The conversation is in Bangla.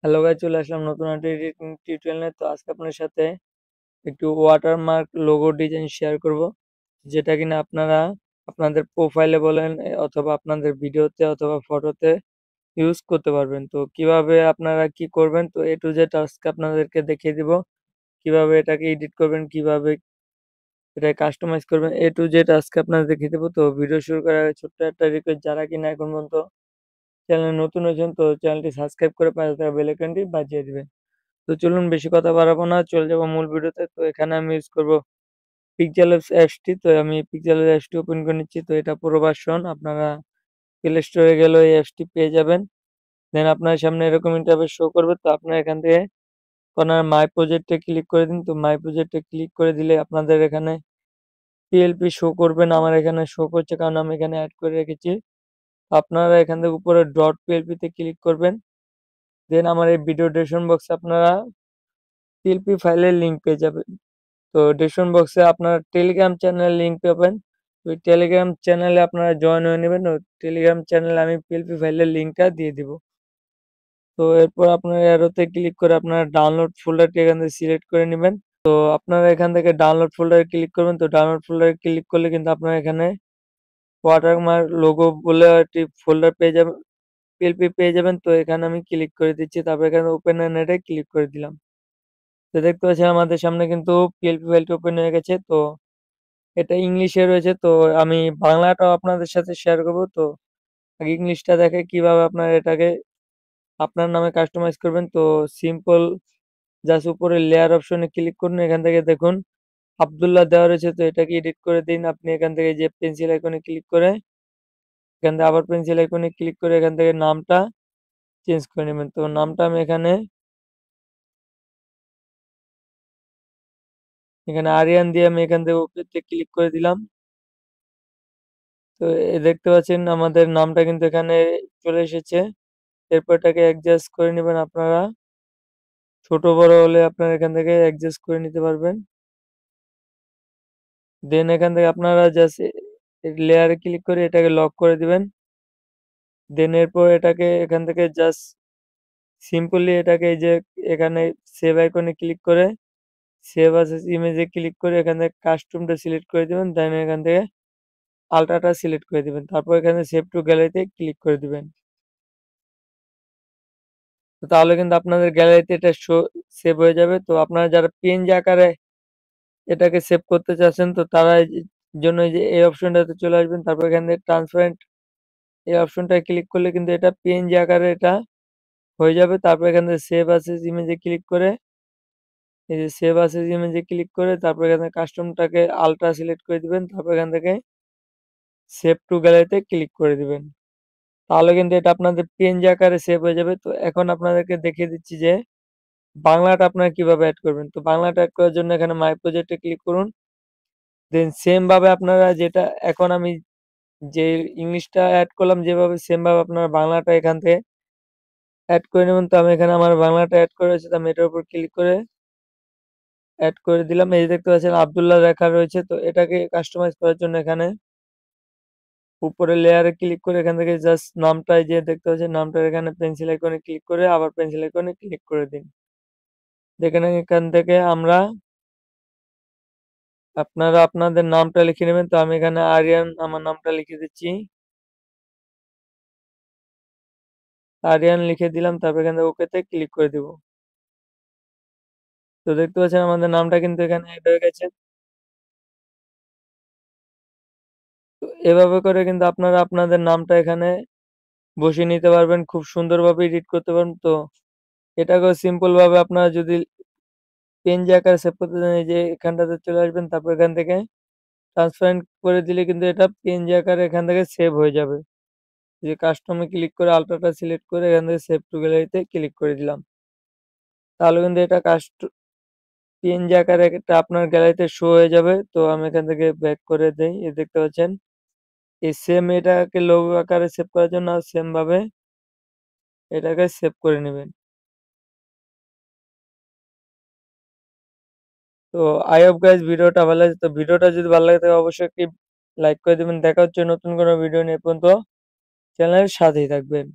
হ্যালো গাইস, চলে আসলাম নতুন একটা এডিটিং টিউটোরিয়ালে। তো আজকে আপনার সাথে একটু ওয়াটারমার্ক লোগো ডিজাইন শেয়ার করব, যেটা কিনা আপনারা আপনাদের প্রোফাইলে বলেন অথবা আপনাদের ভিডিওতে অথবা ফটোতে ইউজ করতে পারবেন। তো কিভাবে আপনারা কি করবেন, তো এ টু জেড আজকে আপনাদেরকে দেখিয়ে দিব। কিভাবে এটাকে এডিট করবেন, কিভাবে এটা কাস্টমাইজ করবেন, এ টু জেড আজকে আপনাদের দেখিয়ে দেবো। তো ভিডিও শুরু করার আগে ছোট্ট একটা রিকোয়েস্ট, যারা কিনা এখন পর্যন্ত চ্যানেলে নতুন হয়েছেন তো চ্যানেলটি সাবস্ক্রাইব করে পাশে থাকা বেল আইকনটি বাজিয়ে দিবেন। তো চলুন বেশি কথা বাড়াবো না, চলে যাবো মূল ভিডিওতে। তো এখানে আমি ইউজ করব পিক্সেলস অ্যাপসটি। তো আমি পিক্সেলস অ্যাপসটি ওপেন করে নিচ্ছি। তো এটা পুরো ভার্সন, আপনারা প্লে স্টোরে গেলে এই অ্যাপসটি পেয়ে যাবেন। দেন আপনার সামনে এরকম ইন্টারফেস শো করবে। তো আপনারা এখান থেকে কর্নার মাই প্রজেক্টে ক্লিক করে দিন। তো মাই প্রজেক্টে ক্লিক করে দিলে আপনাদের এখানে পিএলপি শো করবেন। আমার এখানে শো করছে কারণ আমি এখানে অ্যাড করে রেখেছি। আপনারা এখান থেকে উপরে ডট পিএলপিতে ক্লিক করবেন। দেন আমার এই ভিডিও ডেসক্রিপশন বক্সে আপনারা পিএলপি ফাইলের লিঙ্ক পেয়ে যাবেন। তো ডেসক্রিপশন বক্সে আপনার টেলিগ্রাম চ্যানেলের লিঙ্ক পাবেন। ওই টেলিগ্রাম চ্যানেলে আপনারা জয়েন হয়ে নেবেন। ও টেলিগ্রাম চ্যানেলে আমি পিএলপি ফাইলের লিঙ্কটা দিয়ে দিব। তো এরপর আপনার অ্যারোতে ক্লিক করে আপনারা ডাউনলোড ফোল্ডারটি এখান থেকে সিলেক্ট করে নেবেন। তো আপনারা এখান থেকে ডাউনলোড ফোল্ডারে ক্লিক করবেন। তো ডাউনলোড ফোল্ডারে ক্লিক করলে কিন্তু আপনারা এখানে ওয়াটারমার্ক লোগো বলে একটি ফোল্ডার পেয়ে যাবেন, পিএলপি পেয়ে যাবেন। তো এখানে আমি ক্লিক করে দিচ্ছি, তারপর এখানে ওপেন অ্যান্ড নেটে ক্লিক করে দিলাম। তো দেখতে পাচ্ছেন আমাদের সামনে কিন্তু পিএলপি ফাইলটি ওপেন হয়ে গেছে। তো এটা ইংলিশে রয়েছে, তো আমি বাংলাটাও আপনাদের সাথে শেয়ার করব। তো আগে ইংলিশটা দেখে কিভাবে আপনারা এটাকে আপনার নামে কাস্টমাইজ করবেন। তো সিম্পল, জাস্ট উপরে লেয়ার অপশনে ক্লিক করুন। এখান থেকে দেখুন আব্দুল্লাহ দেওয়া রয়েছে, তো এটাকে এডিট করে দিন। আপনি এখান থেকে যে পেন্সিল আইকনে ক্লিক করে এখান থেকে আবার পেন্সিল আইকনে ক্লিক করে এখান থেকে নামটা চেঞ্জ করে নেবেন। তো নামটা আমি এখানে এখানে আরিয়ান দিয়ে আমি এখান থেকে ওকেতে ক্লিক করে দিলাম। তো দেখতে পাচ্ছেন আমাদের নামটা কিন্তু এখানে চলে এসেছে। এরপর এটাকে অ্যাডজাস্ট করে নেবেন। আপনারা ছোট বড় হলে আপনারা এখান থেকে অ্যাডজাস্ট করে নিতে পারবেন। দেন এখান থেকে আপনারা জাস্ট লেয়ারে ক্লিক করে এটাকে লক করে দিবেন। দেন এরপর এটাকে এখান থেকে জাস্ট সিম্পলি এটাকে এই যে এখানে সেভ আইকনে ক্লিক করে সেভ অ্যাজ ইমেজে ক্লিক করে এখান থেকে কাস্টমটা সিলেক্ট করে দিবেন। দেন এখান থেকে আল্ট্রাটা সিলেক্ট করে দিবেন। তারপর এখানে সেভ টু গ্যালারিতে ক্লিক করে দিবেন। তো তাহলে কিন্তু আপনাদের গ্যালারিতে এটা সেভ হয়ে যাবে। তো আপনারা যারা পিএনজি আকারে এটাকে সেভ করতে চাচ্ছেন, তো তারা জন্য এই যে এই অপশনটাতে চলে আসবেন। তারপর এখান থেকে ট্রান্সপারেন্ট এই অপশনটায় ক্লিক করলে কিন্তু এটা পিএনজি আকারে এটা হয়ে যাবে। তারপর এখান থেকে সেভ অ্যাজ ইমেজে ক্লিক করে এই যে সেভ অ্যাজ ইমেজে ক্লিক করে তারপর এখানে কাস্টমটাকে আল্ট্রা সিলেক্ট করে দিবেন। তারপর এখান থেকে সেভ টু গ্যালারিতে ক্লিক করে দিবেন। তাহলে কিন্তু এটা আপনাদের পিএনজি আকারে সেভ হয়ে যাবে। তো এখন আপনাদেরকে দেখিয়ে দিচ্ছি যে বাংলাটা আপনারা কিভাবে অ্যাড করবেন। তো বাংলাটা অ্যাড করার জন্য এখানে মাই প্রজেক্টে ক্লিক করুন। দেন সেম ভাবে আপনারা যেটা এখন আমি যে ইংলিশটা অ্যাড করলাম যেভাবে সেম ভাবে আপনারা বাংলাটা এখান থেকে অ্যাড করে নেবেন। তো আমি এখানে আমার বাংলাটা অ্যাড করে রয়েছে, তো আমি এটার উপর ক্লিক করে অ্যাড করে দিলাম। এই যে দেখতে পাচ্ছেন আব্দুল্লাহ লেখা রয়েছে। তো এটাকে কাস্টমাইজ করার জন্য এখানে উপরে লেয়ারে ক্লিক করে এখান থেকে জাস্ট নামটা এই যে দেখতে পাচ্ছেন নামটার এখানে পেন্সিল আইকনে ক্লিক করে আবার পেন্সিল আইকনে ক্লিক করে দিন। দেখেন এখান থেকে আমরা আপনারা আপনাদের নামটা লিখে নেবেন। তো আমি এখানে আরিয়ান আমার নামটা লিখে দিচ্ছি। আরিয়ান লিখে দিলাম, তারপর এখান থেকে ওকেতে ক্লিক করে দিব। তো দেখতে পাচ্ছেন আমাদের নামটা কিন্তু এখানে অ্যাড হয়ে গেছে। তো এভাবে করে কিন্তু আপনারা আপনাদের নামটা এখানে বসিয়ে নিতে পারবেন, খুব সুন্দরভাবে এডিট করতে পারবেন। তো এটাকেও সিম্পল ভাবে আপনারা যদি পেনজি আকারে সেভ করতে চান, এই যে এখানটাতে চলে আসবেন। তারপর এখান থেকে ট্রান্সপারেন্ট করে দিলে কিন্তু এটা পেনজি আকারে এখান থেকে সেভ হয়ে যাবে। যে কাস্টমে ক্লিক করে আল্ট্রাটা সিলেক্ট করে এখান থেকে সেভ টু গ্যালারিতে ক্লিক করে দিলাম। তাহলে কিন্তু এটা পিএনজি আকারে এটা আপনার গ্যালারিতে শো হয়ে যাবে। তো আমি এখান থেকে ব্যাক করে দেই। এই দেখতে পাচ্ছেন এই সেম এটাকে লোগো আকারে সেভ করার জন্য সেম ভাবে এটাকে সেভ করে নেবেন। তো আই হোপ গাইস ভিডিওটা ভালো লাগছে। তো ভিডিওটা যদি ভালো লাগে তাহলে অবশ্যই একটি লাইক করে দিবেন। দেখা হচ্ছে নতুন কোনো ভিডিও নিয়ে। পর্যন্ত চ্যানেলের সাথেই থাকবেন।